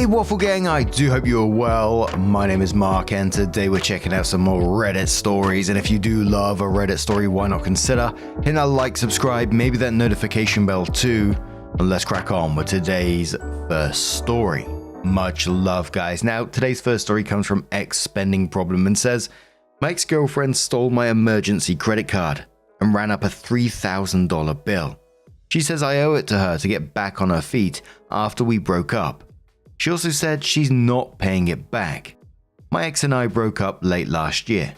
Hey Waffle Gang, I do hope you're well. My name is Mark and today we're checking out some more Reddit stories, and if you do love a Reddit story, why not consider hitting that like, subscribe, maybe that notification bell too, and let's crack on with today's first story. Much love guys. Now today's first story comes from X Spending Problem and says, my ex-girlfriend stole my emergency credit card and ran up a $3,000 bill. She says I owe it to her to get back on her feet after we broke up. She also said she's not paying it back. My ex and I broke up late last year.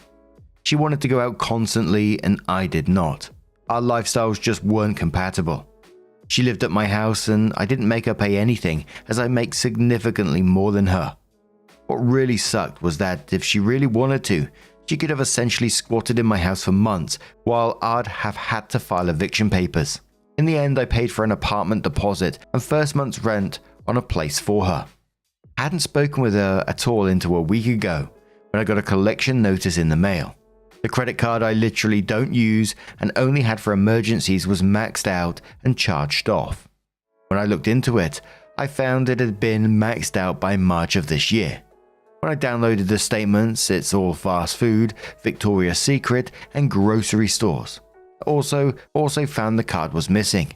She wanted to go out constantly and I did not. Our lifestyles just weren't compatible. She lived at my house and I didn't make her pay anything as I make significantly more than her. What really sucked was that if she really wanted to, she could have essentially squatted in my house for months while I'd have had to file eviction papers. In the end, I paid for an apartment deposit and first month's rent on a place for her. I hadn't spoken with her at all until a week ago when I got a collection notice in the mail. The credit card I literally don't use and only had for emergencies was maxed out and charged off. When I looked into it, I found it had been maxed out by March of this year. When I downloaded the statements, it's all fast food, Victoria's Secret, and grocery stores. I also found the card was missing.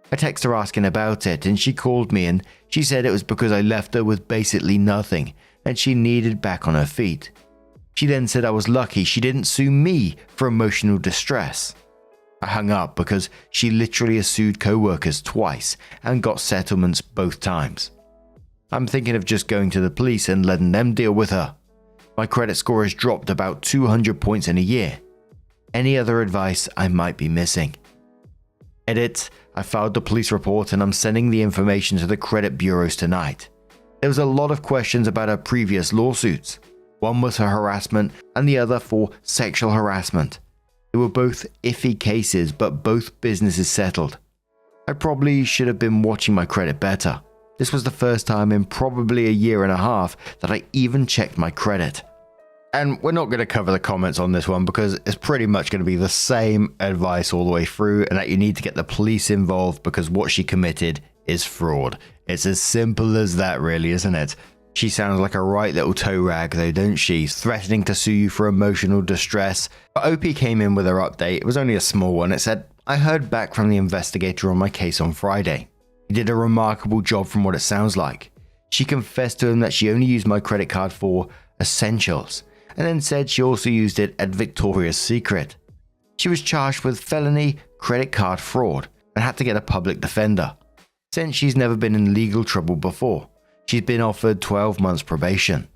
I texted her asking about it and she called me and she said it was because I left her with basically nothing and she needed back on her feet. She then said I was lucky she didn't sue me for emotional distress. I hung up because she literally has sued co-workers twice and got settlements both times. I'm thinking of just going to the police and letting them deal with her. My credit score has dropped about 200 points in a year. Any other advice I might be missing? Edit. I filed the police report and I'm sending the information to the credit bureaus tonight. There was a lot of questions about her previous lawsuits. One was for harassment and the other for sexual harassment. They were both iffy cases, but both businesses settled. I probably should have been watching my credit better. This was the first time in probably a year and a half that I even checked my credit. And we're not going to cover the comments on this one because it's pretty much going to be the same advice all the way through, and that you need to get the police involved because what she committed is fraud. It's as simple as that really, isn't it? She sounds like a right little toe rag though, don't she? Threatening to sue you for emotional distress. But OP came in with her update. It was only a small one. It said, I heard back from the investigator on my case on Friday. He did a remarkable job from what it sounds like. She confessed to him that she only used my credit card for essentials, and then said she also used it at Victoria's Secret. She was charged with felony credit card fraud and had to get a public defender. Since she's never been in legal trouble before, she's been offered 12 months probation.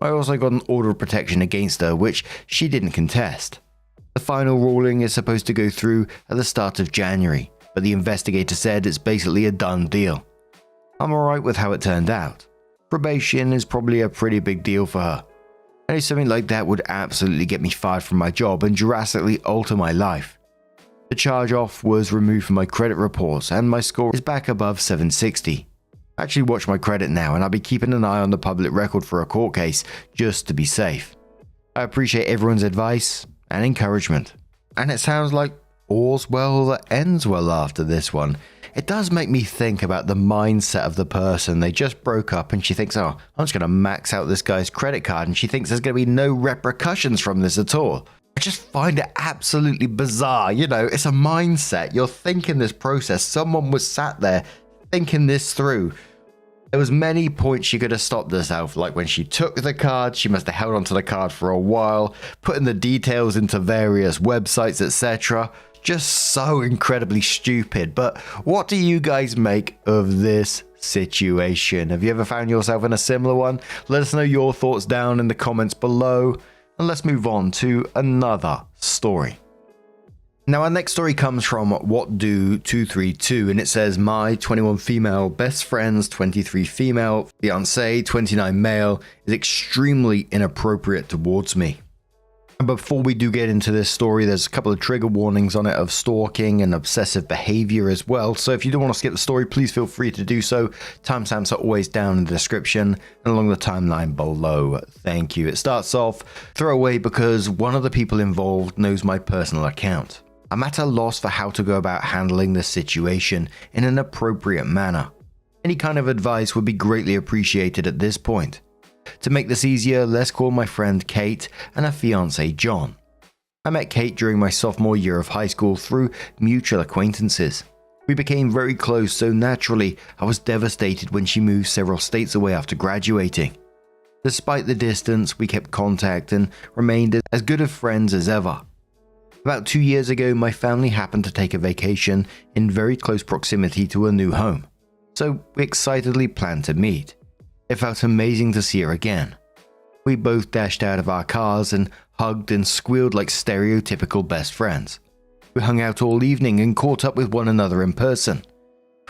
I also got an order of protection against her, which she didn't contest. The final ruling is supposed to go through at the start of January, but the investigator said it's basically a done deal. I'm alright with how it turned out. Probation is probably a pretty big deal for her. I know something like that would absolutely get me fired from my job and drastically alter my life. The charge off was removed from my credit reports and my score is back above 760. I actually watch my credit now and I'll be keeping an eye on the public record for a court case just to be safe. I appreciate everyone's advice and encouragement. And it sounds like all's well that ends well after this one. It does make me think about the mindset of the person. They just broke up and she thinks, oh, I'm just going to max out this guy's credit card, and she thinks there's going to be no repercussions from this at all. I just find it absolutely bizarre. You know, it's a mindset. You're thinking this process. Someone was sat there thinking this through. There was many points she could have stopped herself, like when she took the card, she must have held onto the card for a while, putting the details into various websites, etc. Just so incredibly stupid. But what do you guys make of this situation? Have you ever found yourself in a similar one? Let us know your thoughts down in the comments below, and let's move on to another story. Now our next story comes from WhatDo232, and it says, my 21 female best friend's 23 female fiance 29 male is extremely inappropriate towards me. And before we do get into this story, there's a couple of trigger warnings on it of stalking and obsessive behavior as well. So if you don't want to skip the story, please feel free to do so. Timestamps are always down in the description and along the timeline below. Thank you. It starts off throwaway because one of the people involved knows my personal account. I'm at a loss for how to go about handling this situation in an appropriate manner. Any kind of advice would be greatly appreciated at this point. To make this easier, let's call my friend Kate and her fiancé John. I met Kate during my sophomore year of high school through mutual acquaintances. We became very close, so naturally I was devastated when she moved several states away after graduating. Despite the distance, we kept contact and remained as good of friends as ever. About 2 years ago, my family happened to take a vacation in very close proximity to a new home, so we excitedly planned to meet. It felt amazing to see her again. We both dashed out of our cars and hugged and squealed like stereotypical best friends. We hung out all evening and caught up with one another in person.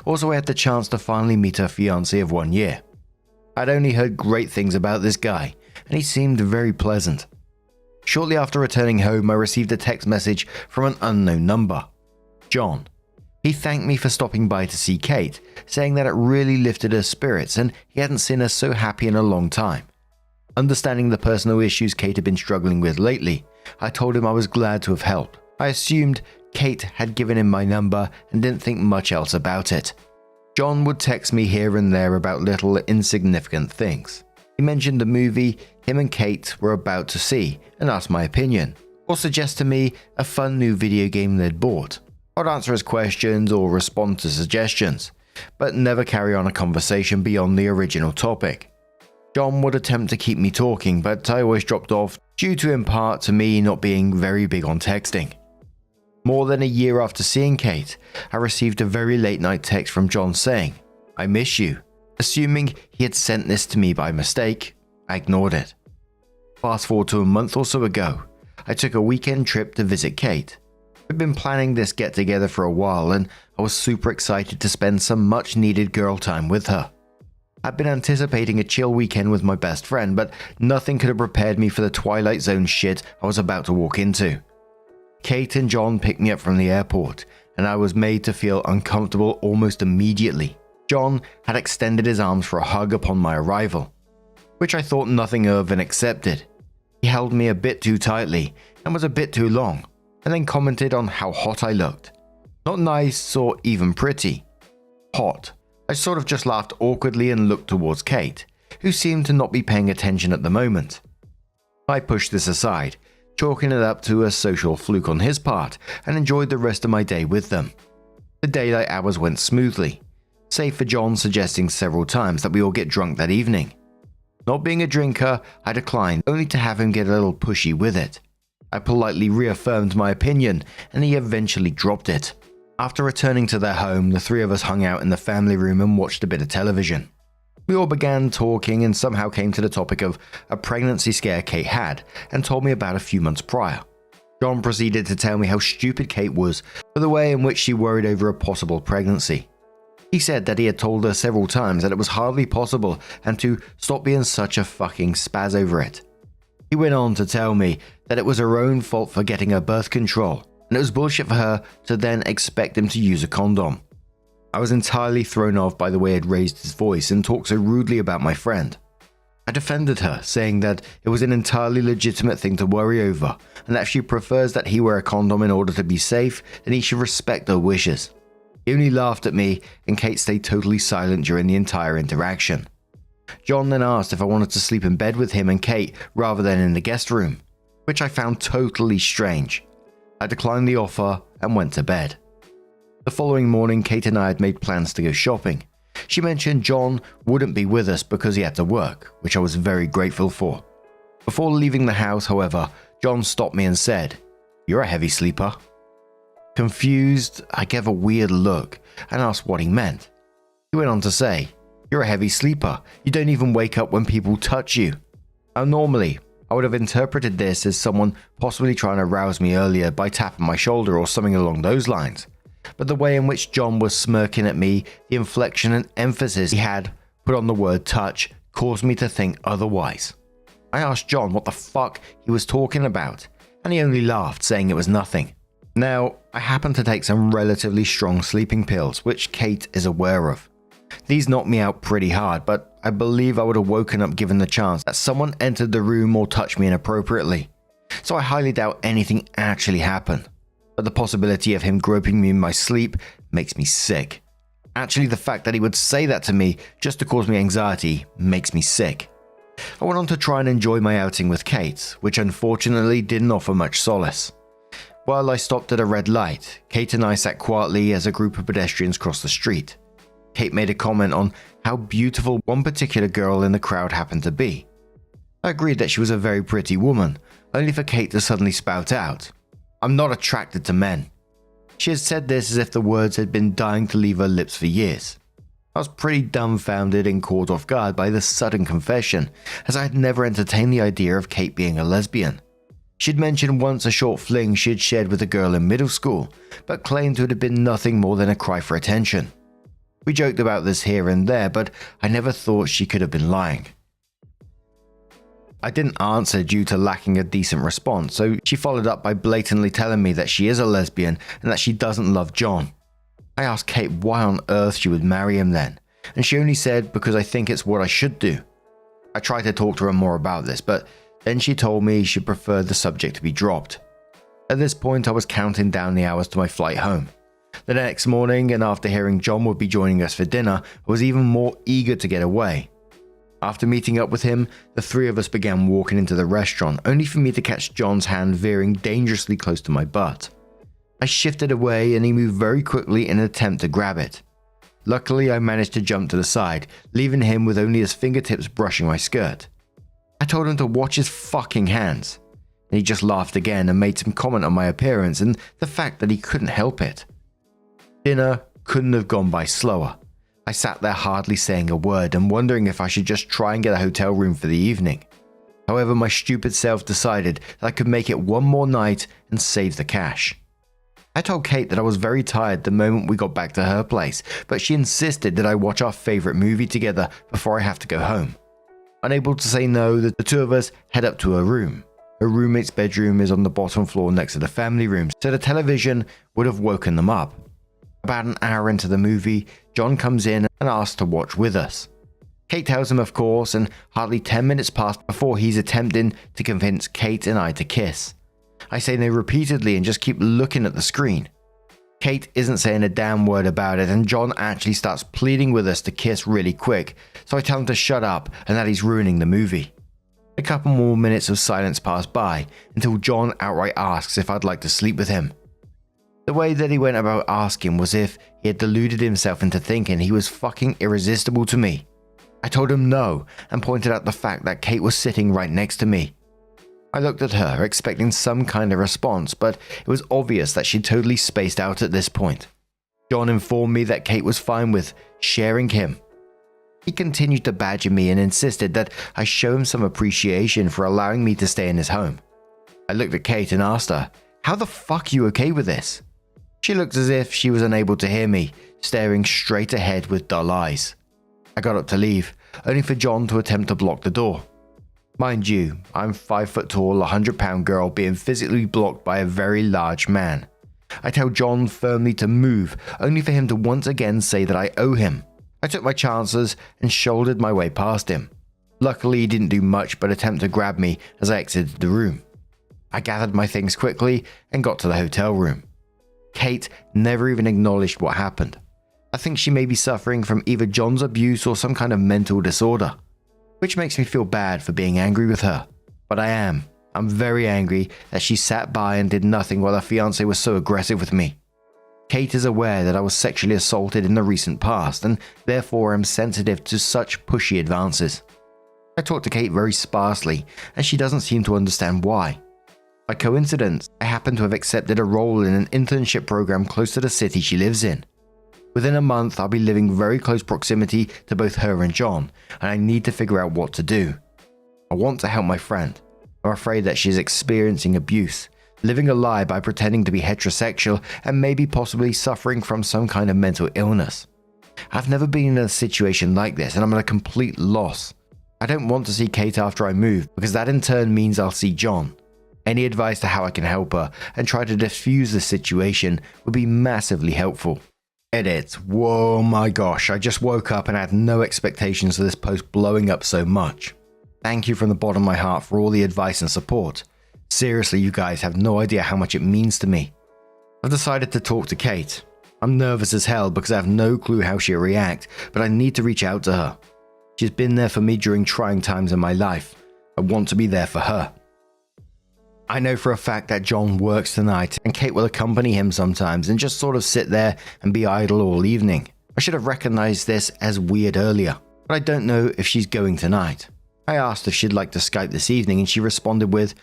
Also, I had the chance to finally meet her fiancé of 1 year. I'd only heard great things about this guy, and he seemed very pleasant. Shortly after returning home, I received a text message from an unknown number. John. He thanked me for stopping by to see Kate, saying that it really lifted her spirits and he hadn't seen her so happy in a long time. Understanding the personal issues Kate had been struggling with lately, I told him I was glad to have helped. I assumed Kate had given him my number and didn't think much else about it. John would text me here and there about little insignificant things. He mentioned the movie him and Kate were about to see and asked my opinion, or suggest to me a fun new video game they'd bought. I'd answer his questions or respond to suggestions, but never carry on a conversation beyond the original topic. John would attempt to keep me talking, but I always dropped off due to in part to me not being very big on texting. More than a year after seeing Kate, I received a very late night text from John saying, "I miss you." Assuming he had sent this to me by mistake, I ignored it. Fast forward to a month or so ago, I took a weekend trip to visit Kate. We'd been planning this get together for a while and I was super excited to spend some much needed girl time with her. I'd been anticipating a chill weekend with my best friend, but nothing could have prepared me for the Twilight Zone shit I was about to walk into. Kate and John picked me up from the airport, and I was made to feel uncomfortable almost immediately. John had extended his arms for a hug upon my arrival, which I thought nothing of and accepted. He held me a bit too tightly and was a bit too long, and then commented on how hot I looked. Not nice or even pretty. Hot. I sort of just laughed awkwardly and looked towards Kate, who seemed to not be paying attention at the moment. I pushed this aside, chalking it up to a social fluke on his part, and enjoyed the rest of my day with them. The daylight hours went smoothly, save for John suggesting several times that we all get drunk that evening. Not being a drinker, I declined, only to have him get a little pushy with it. I politely reaffirmed my opinion, and he eventually dropped it. After returning to their home, the three of us hung out in the family room and watched a bit of television. We all began talking and somehow came to the topic of a pregnancy scare Kate had and told me about a few months prior. John proceeded to tell me how stupid Kate was for the way in which she worried over a possible pregnancy. He said that he had told her several times that it was hardly possible and to stop being such a fucking spaz over it. He went on to tell me that it was her own fault for getting her birth control, and it was bullshit for her to then expect him to use a condom. I was entirely thrown off by the way he'd raised his voice and talked so rudely about my friend. I defended her, saying that it was an entirely legitimate thing to worry over, and that if she prefers that he wear a condom in order to be safe, then he should respect her wishes. He only laughed at me, and Kate stayed totally silent during the entire interaction. John then asked if I wanted to sleep in bed with him and Kate rather than in the guest room, which I found totally strange. I declined the offer and went to bed. The following morning, Kate and I had made plans to go shopping. She mentioned John wouldn't be with us because he had to work, which I was very grateful for. Before leaving the house, however, John stopped me and said, "You're a heavy sleeper." Confused, I gave a weird look and asked what he meant. He went on to say, "You're a heavy sleeper. You don't even wake up when people touch you." Now normally, I would have interpreted this as someone possibly trying to rouse me earlier by tapping my shoulder or something along those lines. But the way in which John was smirking at me, the inflection and emphasis he had put on the word touch, caused me to think otherwise. I asked John what the fuck he was talking about, and he only laughed, saying it was nothing. Now, I happen to take some relatively strong sleeping pills, which Kate is aware of. These knocked me out pretty hard, but I believe I would have woken up given the chance that someone entered the room or touched me inappropriately. So I highly doubt anything actually happened. But the possibility of him groping me in my sleep makes me sick. Actually, the fact that he would say that to me just to cause me anxiety makes me sick. I went on to try and enjoy my outing with Kate, which unfortunately didn't offer much solace. While I stopped at a red light, Kate and I sat quietly as a group of pedestrians crossed the street. Kate made a comment on how beautiful one particular girl in the crowd happened to be. I agreed that she was a very pretty woman, only for Kate to suddenly spout out, "I'm not attracted to men." She had said this as if the words had been dying to leave her lips for years. I was pretty dumbfounded and caught off guard by this sudden confession, as I had never entertained the idea of Kate being a lesbian. She'd mentioned once a short fling she had shared with a girl in middle school, but claimed it had been nothing more than a cry for attention. We joked about this here and there, but I never thought she could have been lying. I didn't answer due to lacking a decent response, so she followed up by blatantly telling me that she is a lesbian and that she doesn't love John. I asked Kate why on earth she would marry him then, and she only said because I think it's what I should do. I tried to talk to her more about this, but then she told me she preferred the subject to be dropped. At this point, I was counting down the hours to my flight home. The next morning, and after hearing John would be joining us for dinner, I was even more eager to get away. After meeting up with him, the three of us began walking into the restaurant, only for me to catch John's hand veering dangerously close to my butt. I shifted away and he moved very quickly in an attempt to grab it. Luckily, I managed to jump to the side, leaving him with only his fingertips brushing my skirt. I told him to watch his fucking hands, and he just laughed again and made some comment on my appearance and the fact that he couldn't help it. Dinner couldn't have gone by slower. I sat there hardly saying a word and wondering if I should just try and get a hotel room for the evening. However, my stupid self decided that I could make it one more night and save the cash. I told Kate that I was very tired the moment we got back to her place, but she insisted that I watch our favorite movie together before I have to go home. Unable to say no, the two of us head up to her room. Her roommate's bedroom is on the bottom floor next to the family room, so the television would have woken them up. About an hour into the movie, John comes in and asks to watch with us. Kate tells him of course, and hardly 10 minutes pass before he's attempting to convince Kate and I to kiss. I say no repeatedly and just keep looking at the screen. Kate isn't saying a damn word about it, and John actually starts pleading with us to kiss really quick, so I tell him to shut up and that he's ruining the movie. A couple more minutes of silence pass by until John outright asks if I'd like to sleep with him. The way that he went about asking was if he had deluded himself into thinking he was fucking irresistible to me. I told him no and pointed out the fact that Kate was sitting right next to me. I looked at her expecting some kind of response, but it was obvious that she'd totally spaced out at this point. John informed me that Kate was fine with sharing him. He continued to badger me and insisted that I show him some appreciation for allowing me to stay in his home. I looked at Kate and asked her, "How the fuck are you okay with this?" She looked as if she was unable to hear me, staring straight ahead with dull eyes. I got up to leave, only for John to attempt to block the door. Mind you, I'm 5 foot tall, 100-pound girl being physically blocked by a very large man. I tell John firmly to move, only for him to once again say that I owe him. I took my chances and shouldered my way past him. Luckily, he didn't do much but attempt to grab me as I exited the room. I gathered my things quickly and got to the hotel room. Kate never even acknowledged what happened. I think she may be suffering from either John's abuse or some kind of mental disorder, which makes me feel bad for being angry with her. But I'm very angry that she sat by and did nothing while her fiancé was so aggressive with me. Kate is aware that I was sexually assaulted in the recent past and therefore am sensitive to such pushy advances. I talk to Kate very sparsely and she doesn't seem to understand why. By coincidence, I happen to have accepted a role in an internship program close to the city she lives in. Within a month, I'll be living very close proximity to both her and John, and I need to figure out what to do. I want to help my friend. I'm afraid that she's experiencing abuse, living a lie by pretending to be heterosexual, and maybe possibly suffering from some kind of mental illness. I've never been in a situation like this, and I'm at a complete loss. I don't want to see Kate after I move, because that in turn means I'll see John. Any advice to how I can help her and try to diffuse the situation would be massively helpful. Edit. Whoa, my gosh, I just woke up and had no expectations of this post blowing up so much. Thank you from the bottom of my heart for all the advice and support. Seriously, you guys have no idea how much it means to me. I've decided to talk to Kate. I'm nervous as hell because I have no clue how she'll react, but I need to reach out to her. She's been there for me during trying times in my life. I want to be there for her. I know for a fact that John works tonight and Kate will accompany him sometimes and just sort of sit there and be idle all evening. I should have recognized this as weird earlier, but I don't know if she's going tonight. I asked if she'd like to Skype this evening and she responded with,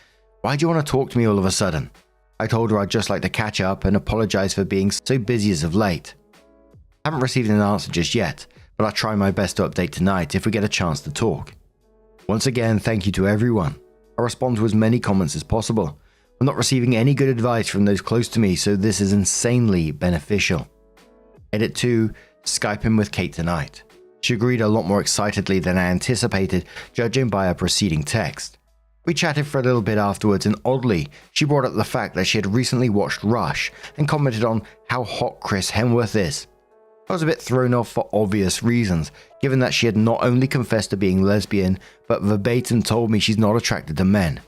"Why do you want to talk to me all of a sudden?" I told her I'd just like to catch up and apologize for being so busy as of late. I haven't received an answer just yet, but I'll try my best to update tonight if we get a chance to talk. Once again, thank you to everyone. I'll respond to as many comments as possible. I'm not receiving any good advice from those close to me, so this is insanely beneficial. Edit 2, Skyping with Kate tonight. She agreed a lot more excitedly than I anticipated, judging by her preceding text. We chatted for a little bit afterwards, and oddly, she brought up the fact that she had recently watched Rush and commented on how hot Chris Hemsworth is. I was a bit thrown off for obvious reasons, given that she had not only confessed to being lesbian, but verbatim told me she's not attracted to men.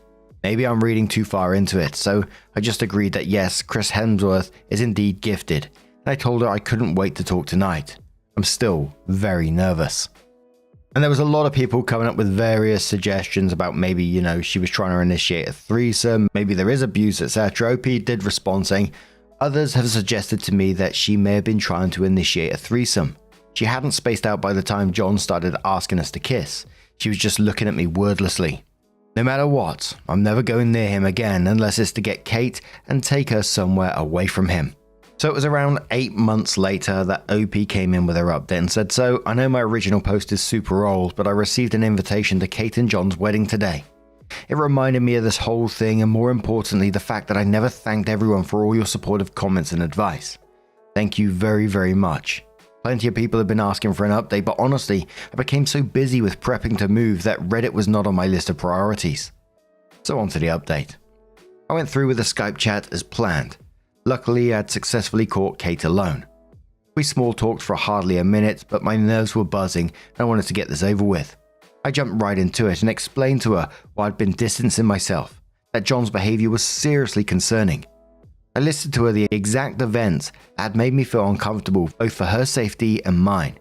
Maybe I'm reading too far into it, so I just agreed that yes, Chris Hemsworth is indeed gifted, and I told her I couldn't wait to talk tonight. I'm still very nervous. And there was a lot of people coming up with various suggestions about maybe, she was trying to initiate a threesome, maybe there is abuse, etc. OP did respond saying, others have suggested to me that she may have been trying to initiate a threesome. She hadn't spaced out by the time John started asking us to kiss. She was just looking at me wordlessly. No matter what, I'm never going near him again unless it's to get Kate and take her somewhere away from him. So it was around 8 months later that OP came in with her update and said, "So I know my original post is super old, but I received an invitation to Kate and John's wedding today. It reminded me of this whole thing and more importantly the fact that I never thanked everyone for all your supportive comments and advice. Thank you very, very much. Plenty of people have been asking for an update, but honestly, I became so busy with prepping to move that Reddit was not on my list of priorities." So on to the update. I went through with the Skype chat as planned. Luckily, I had successfully caught Kate alone. We small talked for hardly a minute, but my nerves were buzzing and I wanted to get this over with. I jumped right into it and explained to her why I'd been distancing myself, that John's behavior was seriously concerning. I listed to her the exact events that had made me feel uncomfortable both for her safety and mine.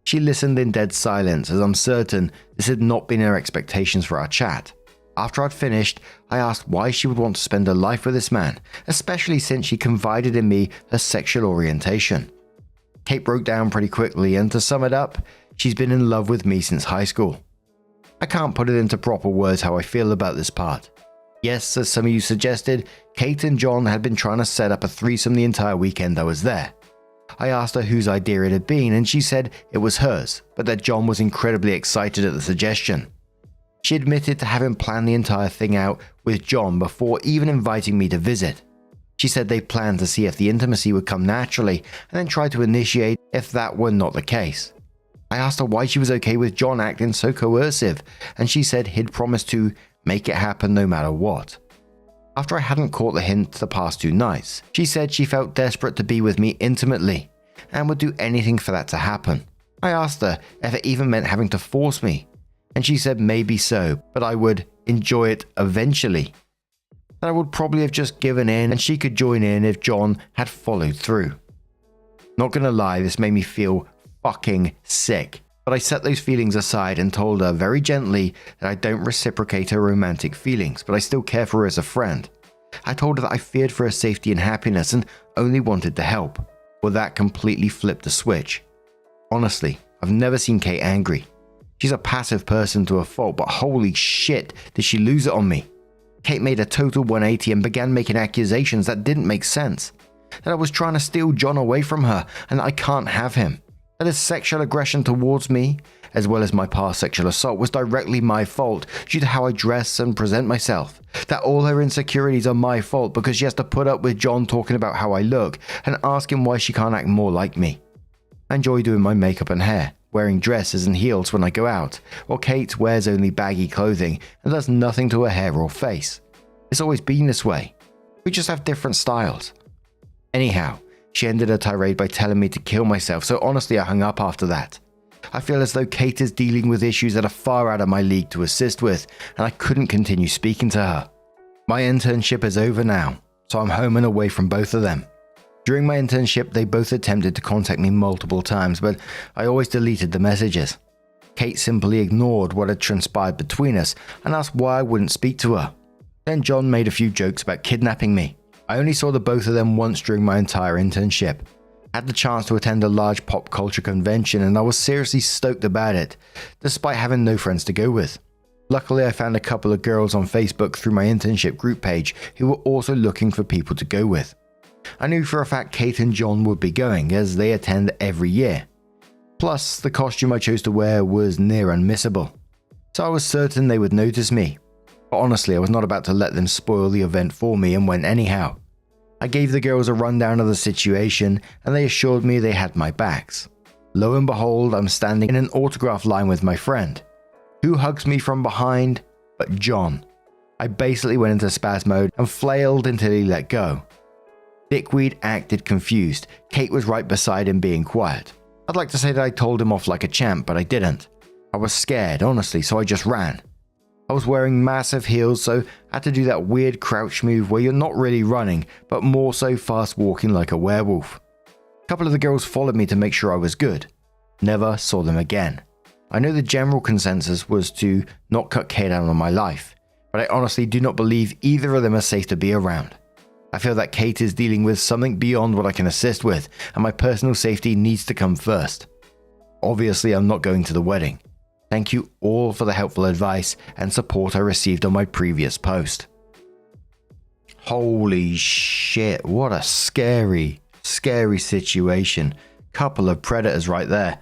She listened in dead silence as I'm certain this had not been her expectations for our chat. After I'd finished, I asked why she would want to spend her life with this man, especially since she confided in me her sexual orientation. Kate broke down pretty quickly, and to sum it up, she's been in love with me since high school. I can't put it into proper words how I feel about this part. Yes, as some of you suggested, Kate and John had been trying to set up a threesome the entire weekend I was there. I asked her whose idea it had been, and she said it was hers, but that John was incredibly excited at the suggestion. She admitted to having planned the entire thing out with John before even inviting me to visit. She said they planned to see if the intimacy would come naturally and then try to initiate if that were not the case. I asked her why she was okay with John acting so coercive, and she said he'd promised to make it happen no matter what. After I hadn't caught the hint the past 2 nights, she said she felt desperate to be with me intimately and would do anything for that to happen. I asked her if it even meant having to force me, and she said maybe so, but I would enjoy it eventually. That I would probably have just given in and she could join in if John had followed through. Not gonna lie, this made me feel fucking sick, but I set those feelings aside and told her very gently that I don't reciprocate her romantic feelings, but I still care for her as a friend. I told her that I feared for her safety and happiness and only wanted to help. Well, that completely flipped the switch. Honestly, I've never seen Kate angry. She's a passive person to a fault, but holy shit, did she lose it on me. Kate made a total 180 and began making accusations that didn't make sense. That I was trying to steal John away from her and that I can't have him. That his sexual aggression towards me, as well as my past sexual assault, was directly my fault due to how I dress and present myself. That all her insecurities are my fault because she has to put up with John talking about how I look and asking why she can't act more like me. I enjoy doing my makeup and hair, wearing dresses and heels when I go out, while Kate wears only baggy clothing and does nothing to her hair or face. It's always been this way. We just have different styles. Anyhow, she ended her tirade by telling me to kill myself, so honestly I hung up after that. I feel as though Kate is dealing with issues that are far out of my league to assist with, and I couldn't continue speaking to her. My internship is over now, so I'm home and away from both of them. During my internship, they both attempted to contact me multiple times, but I always deleted the messages. Kate simply ignored what had transpired between us and asked why I wouldn't speak to her. Then John made a few jokes about kidnapping me. I only saw the both of them once during my entire internship. I had the chance to attend a large pop culture convention and I was seriously stoked about it, despite having no friends to go with. Luckily, I found a couple of girls on Facebook through my internship group page who were also looking for people to go with. I knew for a fact Kate and John would be going, as they attend every year. Plus, the costume I chose to wear was near unmissable, so I was certain they would notice me. But honestly, I was not about to let them spoil the event for me and went anyhow. I gave the girls a rundown of the situation and they assured me they had my backs. Lo and behold, I'm standing in an autograph line with my friend. Who hugs me from behind but John? I basically went into spaz mode and flailed until he let go. Dickweed acted confused. Kate was right beside him being quiet. I'd like to say that I told him off like a champ, but I didn't. I was scared, honestly, so I just ran. I was wearing massive heels, so I had to do that weird crouch move where you're not really running, but more so fast walking like a werewolf. A couple of the girls followed me to make sure I was good. Never saw them again. I know the general consensus was to not cut Kate out of my life, but I honestly do not believe either of them are safe to be around. I feel that Kate is dealing with something beyond what I can assist with, and my personal safety needs to come first. Obviously, I'm not going to the wedding. Thank you all for the helpful advice and support I received on my previous post. Holy shit, what a scary situation. Couple of predators right there.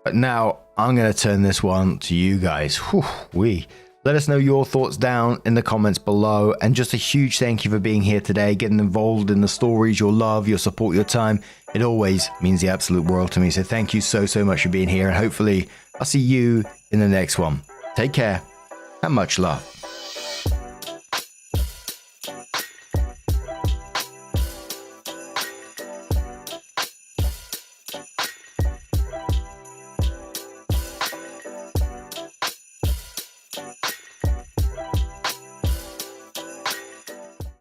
But now, I'm going to turn this one to you guys. Whew-wee. Let us know your thoughts down in the comments below, and just a huge thank you for being here today, getting involved in the stories, your love, your support, your time. It always means the absolute world to me, so thank you so much for being here, and hopefully I'll see you in the next one. Take care and much love.